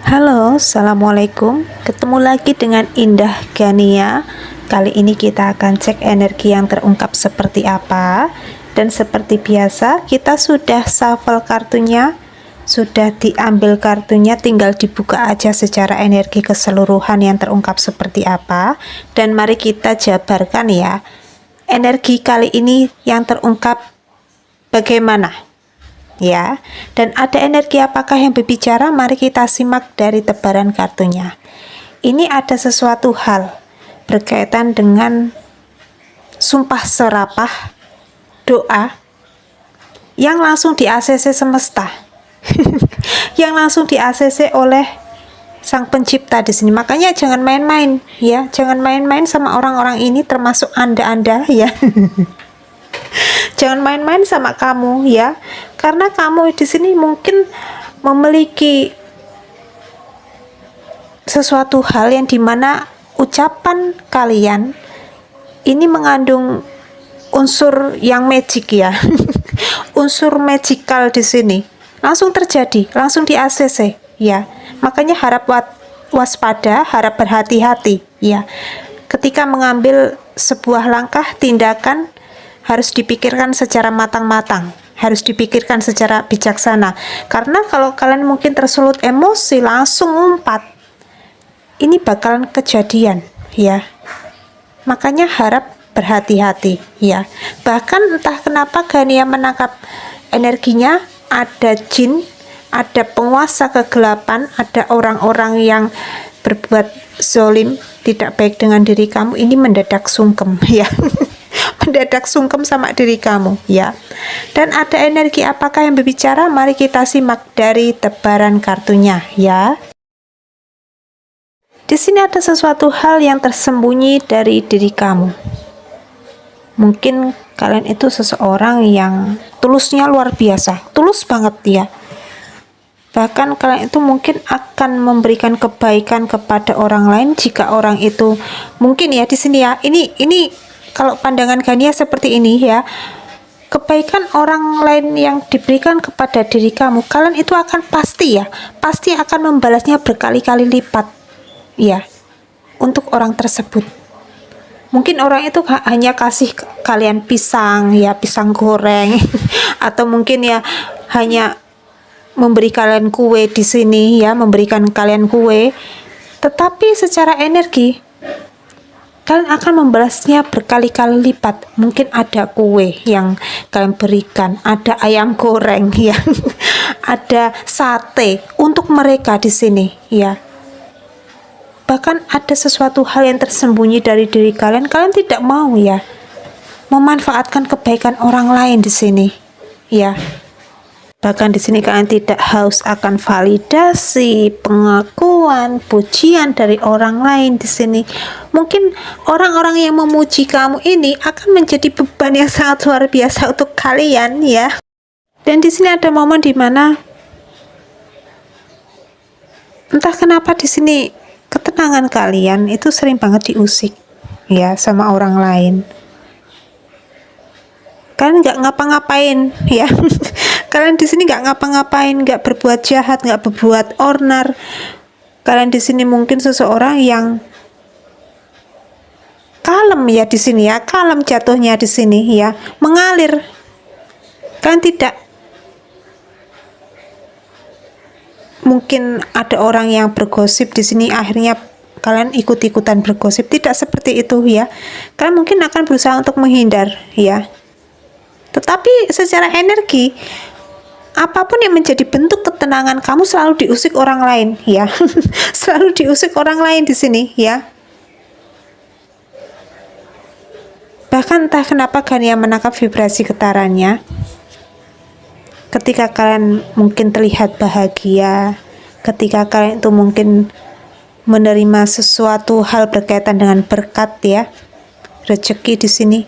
Halo, Assalamualaikum. Ketemu lagi dengan Indah Gania. Kali ini kita akan cek energi yang terungkap seperti apa. Dan seperti biasa, kita sudah shuffle kartunya, sudah diambil kartunya, tinggal dibuka aja secara energi keseluruhan yang terungkap seperti apa. Dan mari kita jabarkan ya, energi kali ini yang terungkap bagaimana ya, dan ada energi apakah yang berbicara. Mari kita simak dari tebaran kartunya. Ini ada sesuatu hal berkaitan dengan sumpah serapah, doa yang langsung di ACC semesta yang langsung di ACC oleh sang pencipta di sini. Makanya jangan main-main ya, jangan main-main sama orang-orang ini, termasuk anda ya. Jangan main-main sama kamu ya, karena kamu di sini mungkin memiliki sesuatu hal yang dimana ucapan kalian ini mengandung unsur yang magic ya. Unsur magical di sini langsung terjadi, langsung di ACC ya. Makanya harap waspada, harap berhati-hati ya. Ketika mengambil sebuah langkah tindakan harus dipikirkan secara matang-matang, harus dipikirkan secara bijaksana. Karena kalau kalian mungkin tersulut emosi langsung umpat, ini bakalan kejadian ya. Makanya harap berhati-hati ya. Bahkan entah kenapa Gania menangkap energinya, ada jin, ada penguasa kegelapan, ada orang-orang yang berbuat zolim, tidak baik dengan diri kamu. Ini mendadak sungkem ya. Mendadak sungkem sama diri kamu ya. Dan ada energi apakah yang berbicara? Mari kita simak dari tebaran kartunya ya. Di sini ada sesuatu hal yang tersembunyi dari diri kamu. Mungkin kalian itu seseorang yang tulusnya luar biasa, tulus banget ya. Bahkan kalian itu mungkin akan memberikan kebaikan kepada orang lain jika orang itu mungkin ya di sini ya. Ini kalau pandangan Gania seperti ini ya, kebaikan orang lain yang diberikan kepada diri kamu, kalian itu akan pasti akan membalasnya berkali-kali lipat ya, untuk orang tersebut. Mungkin orang itu hanya kasih kalian pisang ya, pisang goreng atau mungkin ya hanya memberi kalian kue di sini ya, memberikan kalian kue, tetapi secara energi kalian akan membalasnya berkali-kali lipat. Mungkin ada kue yang kalian berikan, ada ayam goreng ya, ada sate untuk mereka di sini ya. Bahkan ada sesuatu hal yang tersembunyi dari diri kalian. Kalian tidak mau ya memanfaatkan kebaikan orang lain di sini ya. Bahkan di sini kalian tidak haus akan validasi, pengakuan, pujian dari orang lain di sini. Mungkin orang-orang yang memuji kamu ini akan menjadi beban yang sangat luar biasa untuk kalian ya. Dan di sini ada momen dimana entah kenapa di sini ketenangan kalian itu sering banget diusik ya sama orang lain. Kalian nggak ngapa-ngapain ya. Kalian di sini nggak ngapa-ngapain, nggak berbuat jahat, nggak berbuat ornar. Kalian di sini mungkin seseorang yang kalem ya di sini ya, kalem jatuhnya di sini ya, mengalir. Kalian tidak mungkin ada orang yang bergosip di sini akhirnya kalian ikut-ikutan bergosip, tidak seperti itu ya. Kalian mungkin akan berusaha untuk menghindar ya. Tetapi secara energi, apapun yang menjadi bentuk ketenangan kamu selalu diusik orang lain ya. Selalu diusik orang lain di sini ya. Bahkan entah kenapa Gania menangkap vibrasi getarannya. Ketika kalian mungkin terlihat bahagia, ketika kalian itu mungkin menerima sesuatu hal berkaitan dengan berkat ya, rezeki di sini,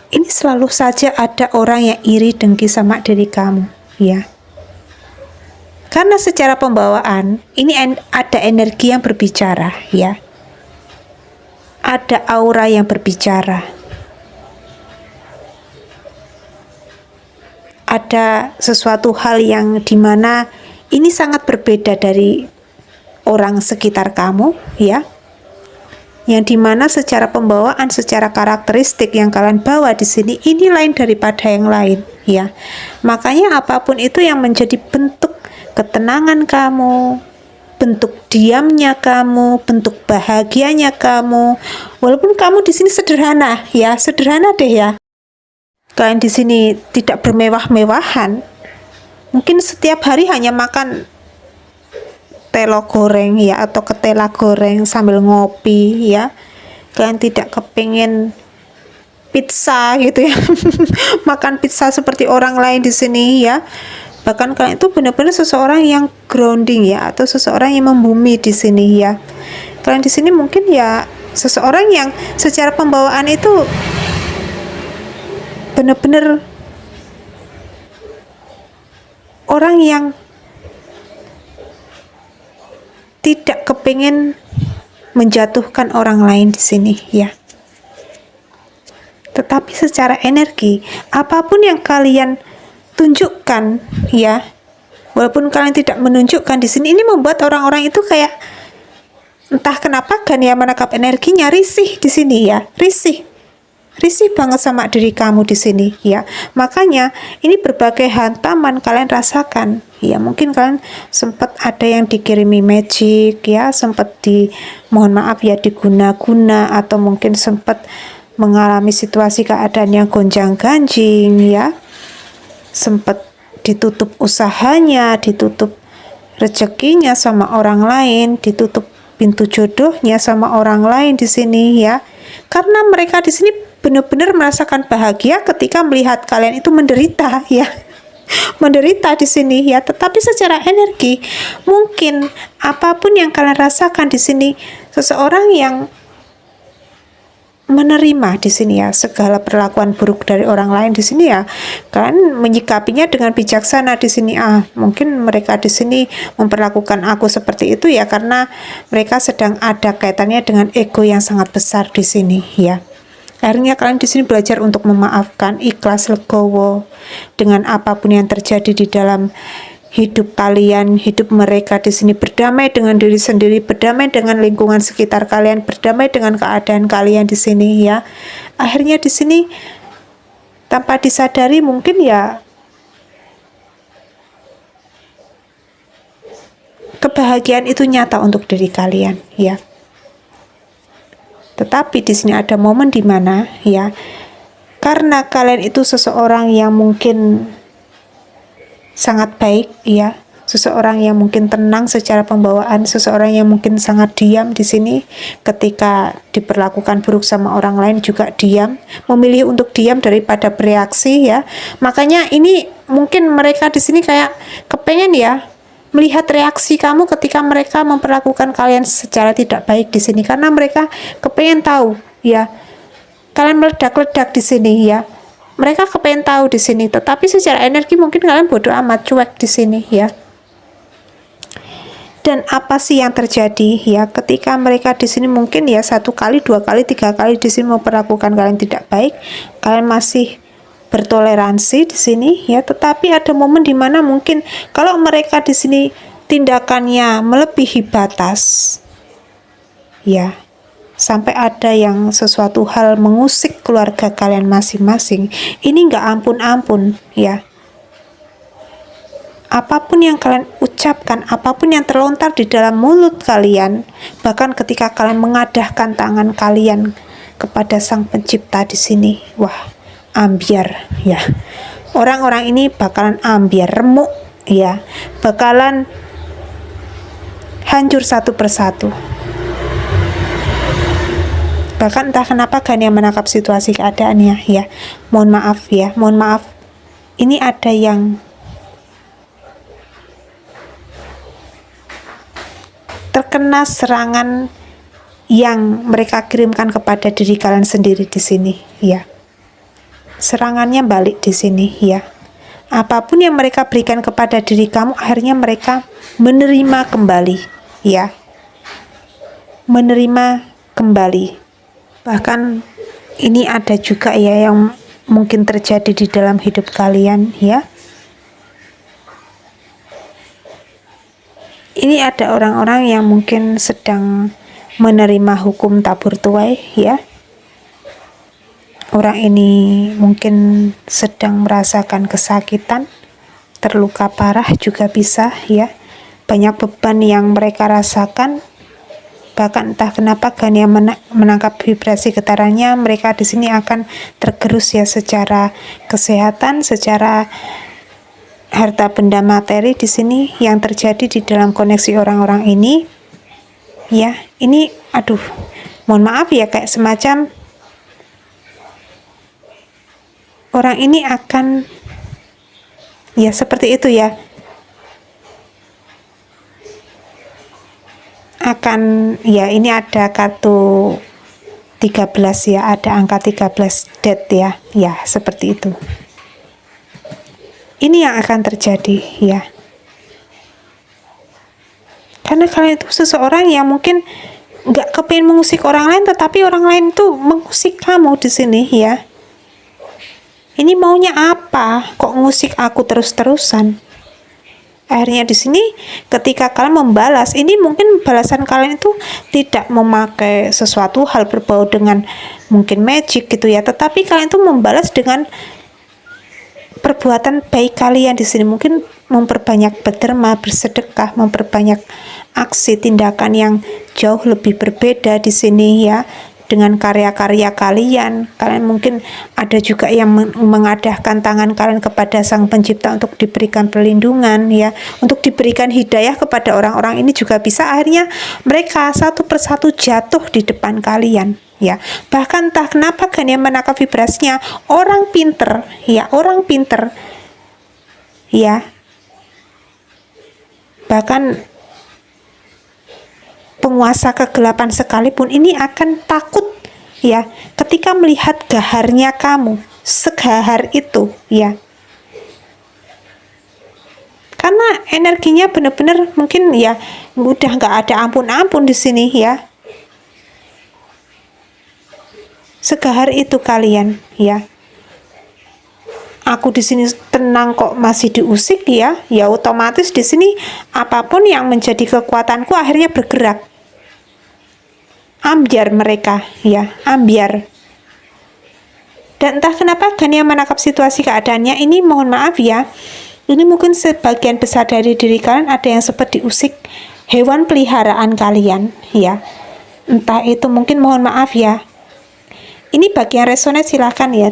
ini selalu saja ada orang yang iri dengki sama diri kamu ya. Karena secara pembawaan ini ada energi yang berbicara ya, ada aura yang berbicara, ada sesuatu hal yang dimana ini sangat berbeda dari orang sekitar kamu, ya, yang dimana secara pembawaan, secara karakteristik yang kalian bawa di sini ini lain daripada yang lain, ya. Makanya apapun itu yang menjadi bentuk ketenangan kamu, bentuk diamnya kamu, bentuk bahagianya kamu, walaupun kamu di sini sederhana, ya, sederhana deh ya. Kalian di sini tidak bermewah-mewahan, mungkin setiap hari hanya makan telo goreng, ya, atau ketela goreng sambil ngopi, ya. Kalian tidak kepingin pizza gitu ya. Makan pizza seperti orang lain di sini, ya. Bahkan kalian itu benar-benar seseorang yang grounding, ya, atau seseorang yang membumi di sini, ya. Kalian di sini mungkin ya seseorang yang secara pembawaan itu benar-benar orang yang tidak kepingin menjatuhkan orang lain di sini, ya. Tetapi secara energi, apapun yang kalian tunjukkan, ya, walaupun kalian tidak menunjukkan di sini, ini membuat orang-orang itu kayak entah kenapa kan ya menangkap energinya, risih di sini, ya, risih banget sama diri kamu di sini, ya. Makanya ini berbagai hantaman kalian rasakan, ya. Mungkin kalian sempat ada yang dikirimi magic, ya, sempat mohon maaf ya, diguna-guna, atau mungkin sempat mengalami situasi keadaan yang gonjang-ganjing, ya. Sempat ditutup usahanya, ditutup rezekinya sama orang lain, ditutup pintu jodohnya sama orang lain di sini, ya. Karena mereka di sini benar-benar merasakan bahagia ketika melihat kalian itu menderita, ya. Menderita di sini, ya. Tetapi secara energi, mungkin apapun yang kalian rasakan di sini, seseorang yang menerima di sini, ya, segala perlakuan buruk dari orang lain di sini, ya, kalian menyikapinya dengan bijaksana di sini. Mungkin mereka di sini memperlakukan aku seperti itu, ya, karena mereka sedang ada kaitannya dengan ego yang sangat besar di sini, ya. Akhirnya kalian di sini belajar untuk memaafkan, ikhlas, legowo dengan apapun yang terjadi di dalam hidup kalian, hidup mereka di sini, berdamai dengan diri sendiri, berdamai dengan lingkungan sekitar kalian, berdamai dengan keadaan kalian di sini, ya. Akhirnya di sini tanpa disadari mungkin ya kebahagiaan itu nyata untuk diri kalian, ya. Tetapi di sini ada momen di mana, ya, karena kalian itu seseorang yang mungkin sangat baik, ya, seseorang yang mungkin tenang secara pembawaan, seseorang yang mungkin sangat diam di sini, ketika diperlakukan buruk sama orang lain juga diam, memilih untuk diam daripada bereaksi, ya. Makanya ini mungkin mereka di sini kayak kepengen, ya, melihat reaksi kamu ketika mereka memperlakukan kalian secara tidak baik di sini, karena mereka kepengen tahu, ya, kalian meledak-ledak di sini, ya. Mereka kepengen tahu di sini, tetapi secara energi mungkin kalian bodoh amat, cuek di sini, ya. Dan apa sih yang terjadi, ya, ketika mereka di sini mungkin ya 1 kali, 2 kali, 3 kali di sini memperlakukan kalian tidak baik, kalian masih bertoleransi di sini, ya. Tetapi ada momen di mana mungkin kalau mereka di sini tindakannya melebihi batas, ya, sampai ada yang sesuatu hal mengusik keluarga kalian masing-masing, ini nggak ampun-ampun, ya. Apapun yang kalian ucapkan, apapun yang terlontar di dalam mulut kalian, bahkan ketika kalian mengadahkan tangan kalian kepada Sang Pencipta di sini, wah, ambiar, ya. Orang-orang ini bakalan ambiar, remuk, ya, bakalan hancur satu persatu. Bahkan entah kenapa Gania menangkap situasi keadaannya, ya. Mohon maaf, ya, mohon maaf. Ini ada yang terkena serangan yang mereka kirimkan kepada diri kalian sendiri di sini, ya. Serangannya balik di sini, ya. Apapun yang mereka berikan kepada diri kamu, akhirnya mereka menerima kembali, ya. Menerima kembali. Bahkan ini ada juga, ya, yang mungkin terjadi di dalam hidup kalian, ya. Ini ada orang-orang yang mungkin sedang menerima hukum tabur tuai ya. Orang ini mungkin sedang merasakan kesakitan, terluka parah juga bisa ya. Banyak beban yang mereka rasakan, bahkan entah kenapa Gania menangkap vibrasi getarannya, mereka di sini akan tergerus ya secara kesehatan, secara harta benda materi di sini yang terjadi di dalam koneksi orang-orang ini. Ya, ini aduh, mohon maaf ya, kayak semacam orang ini akan ya seperti itu ya. Akan ya, ini ada kartu 13 ya, ada angka 13 death ya. Ya, seperti itu. Ini yang akan terjadi ya. Karena kalian itu seseorang yang mungkin nggak kepingin mengusik orang lain, tetapi orang lain tuh mengusik kamu di sini ya. Ini maunya apa? Kok ngusik aku terus-terusan? Akhirnya di sini ketika kalian membalas, ini mungkin balasan kalian itu tidak memakai sesuatu hal berbau dengan mungkin magic gitu ya, tetapi kalian itu membalas dengan perbuatan baik kalian di sini, mungkin memperbanyak berderma, bersedekah, memperbanyak aksi tindakan yang jauh lebih berbeda di sini ya, dengan karya-karya kalian. Kalian mungkin ada juga yang mengadahkan tangan kalian kepada Sang Pencipta untuk diberikan perlindungan ya, untuk diberikan hidayah kepada orang-orang ini juga bisa. Akhirnya mereka satu persatu jatuh di depan kalian ya. Bahkan entah kenapa Gania menangkap vibrasinya orang pinter ya, orang pinter ya. Bahkan penguasa kegelapan sekalipun ini akan takut ya ketika melihat gaharnya kamu, segahar itu ya. Karena energinya benar-benar mungkin ya udah nggak ada ampun-ampun di sini ya. Segahar itu kalian ya. Aku di sini tenang kok masih diusik ya. Ya otomatis di sini apapun yang menjadi kekuatanku akhirnya bergerak. Ambiar mereka ya, ambiar. Dan entah kenapa Gania menangkap situasi keadaannya ini, mohon maaf ya. Ini mungkin sebagian besar dari diri kalian ada yang sempat diusik hewan peliharaan kalian ya. Entah itu mungkin, mohon maaf ya. Ini bagi yang resonate silahkan ya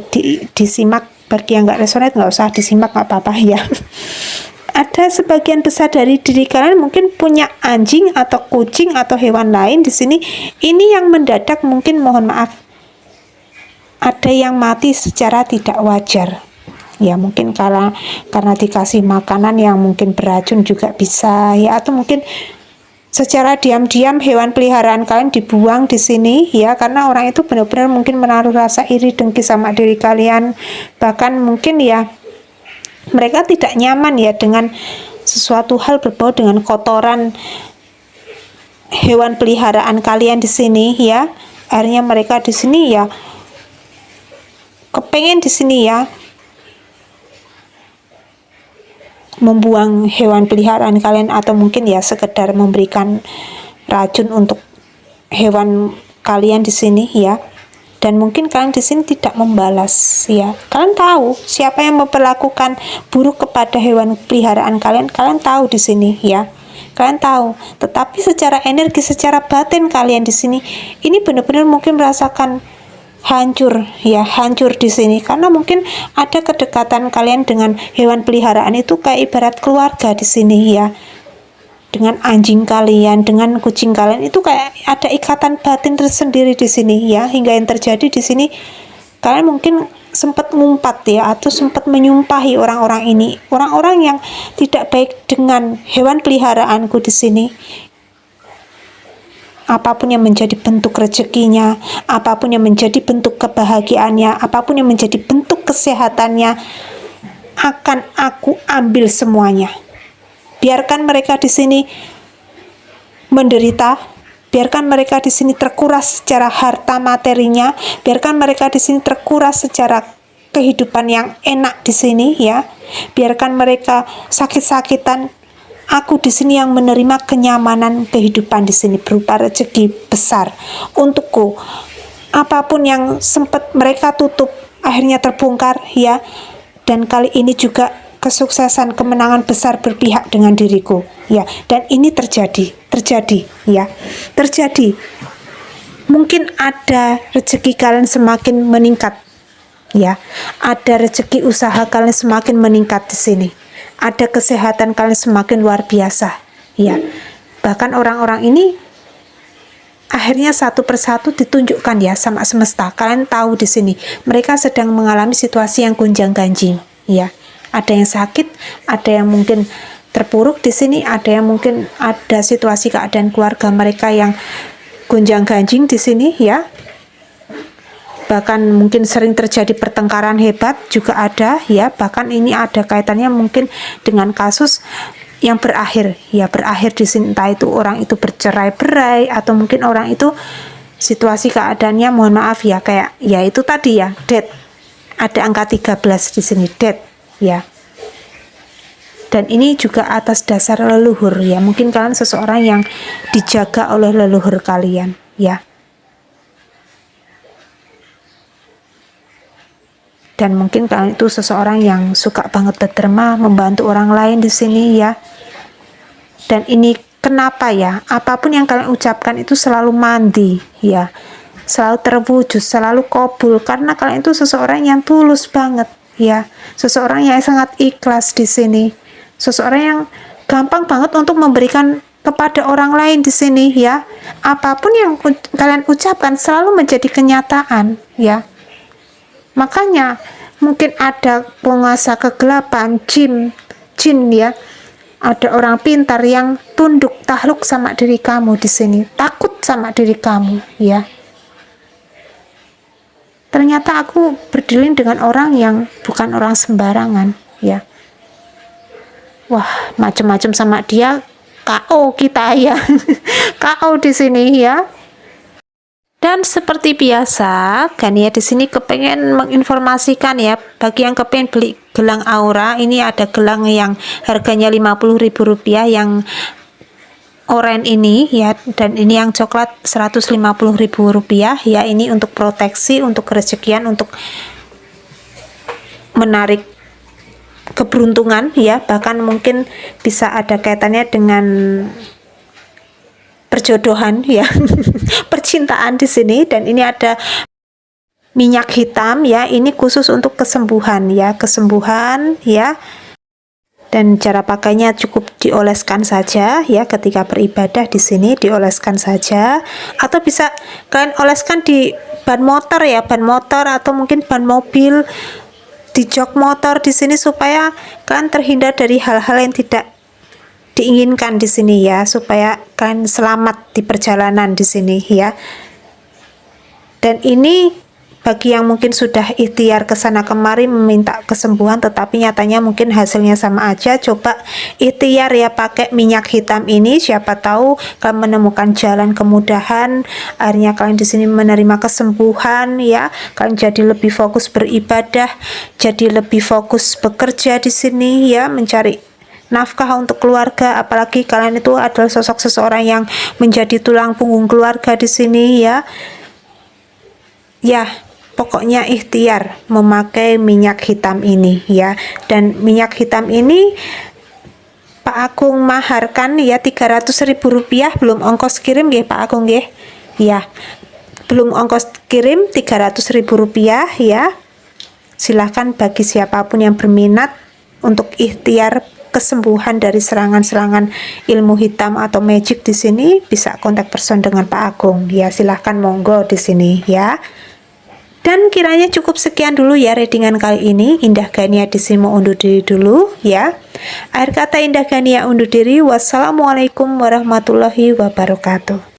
disimak, bagi yang nggak resonate nggak usah disimak, nggak apa-apa ya. Ada sebagian besar dari diri kalian mungkin punya anjing atau kucing atau hewan lain di sini. Ini yang mendadak mungkin, mohon maaf, ada yang mati secara tidak wajar. Ya mungkin karena dikasih makanan yang mungkin beracun juga bisa ya, atau mungkin secara diam-diam hewan peliharaan kalian dibuang di sini ya, karena orang itu benar-benar mungkin menaruh rasa iri dengki sama diri kalian. Bahkan mungkin ya mereka tidak nyaman ya dengan sesuatu hal berbau dengan kotoran hewan peliharaan kalian di sini ya. Akhirnya mereka di sini ya kepengen di sini ya membuang hewan peliharaan kalian, atau mungkin ya sekedar memberikan racun untuk hewan kalian di sini ya. Dan mungkin kalian di sini tidak membalas ya. Kalian tahu siapa yang memperlakukan buruk kepada hewan peliharaan kalian. Kalian tahu di sini ya. Kalian tahu. Tetapi secara energi, secara batin kalian di sini ini benar-benar mungkin merasakan hancur ya, hancur di sini, karena mungkin ada kedekatan kalian dengan hewan peliharaan itu kayak ibarat keluarga di sini ya. Dengan anjing kalian, dengan kucing kalian itu kayak ada ikatan batin tersendiri di sini ya. Hingga yang terjadi di sini kalian mungkin sempat ngumpat ya, atau sempat menyumpahi orang-orang ini, orang-orang yang tidak baik dengan hewan peliharaanku di sini. Apapun yang menjadi bentuk rezekinya, apapun yang menjadi bentuk kebahagiaannya, apapun yang menjadi bentuk kesehatannya, akan aku ambil semuanya. Biarkan mereka di sini menderita, biarkan mereka di sini terkuras secara harta materinya, biarkan mereka di sini terkuras secara kehidupan yang enak di sini ya. Biarkan mereka sakit-sakitan, Aku di sini yang menerima kenyamanan kehidupan di sini berupa rezeki besar untukku. Apapun yang sempat mereka tutup akhirnya terbongkar ya. Dan kali ini juga kesuksesan, kemenangan besar berpihak dengan diriku ya. Dan ini terjadi ya. Terjadi. Mungkin ada rezeki kalian semakin meningkat ya. Ada rezeki usaha kalian semakin meningkat di sini. Ada kesehatan kalian semakin luar biasa ya. Bahkan orang-orang ini akhirnya satu persatu ditunjukkan ya sama semesta. Kalian tahu di sini mereka sedang mengalami situasi yang gonjang-ganjing ya. Ada yang sakit, ada yang mungkin terpuruk di sini, ada yang mungkin ada situasi keadaan keluarga mereka yang gonjang-ganjing di sini ya. Bahkan mungkin sering terjadi pertengkaran hebat juga ada ya. Bahkan ini ada kaitannya mungkin dengan kasus yang berakhir di sini, entah itu orang itu bercerai-berai atau mungkin orang itu situasi keadaannya mohon maaf ya kayak ya itu tadi ya death. Ada angka 13 di sini death ya. Dan ini juga atas dasar leluhur ya. Mungkin kalian seseorang yang dijaga oleh leluhur kalian ya. Dan mungkin kalian itu seseorang yang suka banget berderma, membantu orang lain di sini ya. Dan ini kenapa ya? Apapun yang kalian ucapkan itu selalu mandi ya. Selalu terwujud, selalu kabul karena kalian itu seseorang yang tulus banget ya. Seseorang yang sangat ikhlas di sini. Seseorang yang gampang banget untuk memberikan kepada orang lain di sini ya. Apapun yang kalian ucapkan selalu menjadi kenyataan ya. Makanya mungkin ada penguasa kegelapan, jin ya. Ada orang pintar yang tunduk takluk sama diri kamu di sini, takut sama diri kamu ya. Ternyata aku berdealing dengan orang yang bukan orang sembarangan ya. Wah, macam-macam sama dia, KO kita ya. KO di sini ya. Dan seperti biasa, Gania di sini kepengen menginformasikan ya, bagi yang kepengen beli gelang aura, ini ada gelang yang harganya Rp50.000 yang oranye ini ya, dan ini yang coklat Rp150.000 ya. Ini untuk proteksi, untuk rezekian, untuk menarik keberuntungan ya, bahkan mungkin bisa ada kaitannya dengan perjodohan ya. Percintaan di sini. Dan ini ada minyak hitam ya, ini khusus untuk kesembuhan ya, kesembuhan ya. Dan cara pakainya cukup dioleskan saja ya, ketika beribadah di sini dioleskan saja, atau bisa kalian oleskan di ban motor ya, ban motor atau mungkin ban mobil, di jok motor di sini, supaya kalian terhindar dari hal-hal yang tidak diinginkan di sini ya, supaya kalian selamat di perjalanan di sini ya. Dan ini bagi yang mungkin sudah ikhtiar ke sana kemari meminta kesembuhan tetapi nyatanya mungkin hasilnya sama aja, coba ikhtiar ya pakai minyak hitam ini, siapa tahu kalian menemukan jalan kemudahan, akhirnya kalian di sini menerima kesembuhan ya. Kalian jadi lebih fokus beribadah, jadi lebih fokus bekerja di sini ya, mencari nafkah untuk keluarga, apalagi kalian itu adalah sosok seseorang yang menjadi tulang punggung keluarga di sini ya. Ya, pokoknya ikhtiar memakai minyak hitam ini ya. Dan minyak hitam ini Pak Agung maharkan ya Rp300.000, belum ongkos kirim nggih Pak Agung nggih. Ya. Belum ongkos kirim Rp300.000 ya. Silahkan bagi siapapun yang berminat untuk ikhtiar kesembuhan dari serangan-serangan ilmu hitam atau magic di sini, bisa kontak person dengan Pak Agung ya. Silahkan monggo di sini ya. Dan kiranya cukup sekian dulu ya readingan kali ini. Indah Gania di sini mau undur diri dulu ya. Akhir kata Indah Gania undur diri. Wassalamualaikum warahmatullahi wabarakatuh.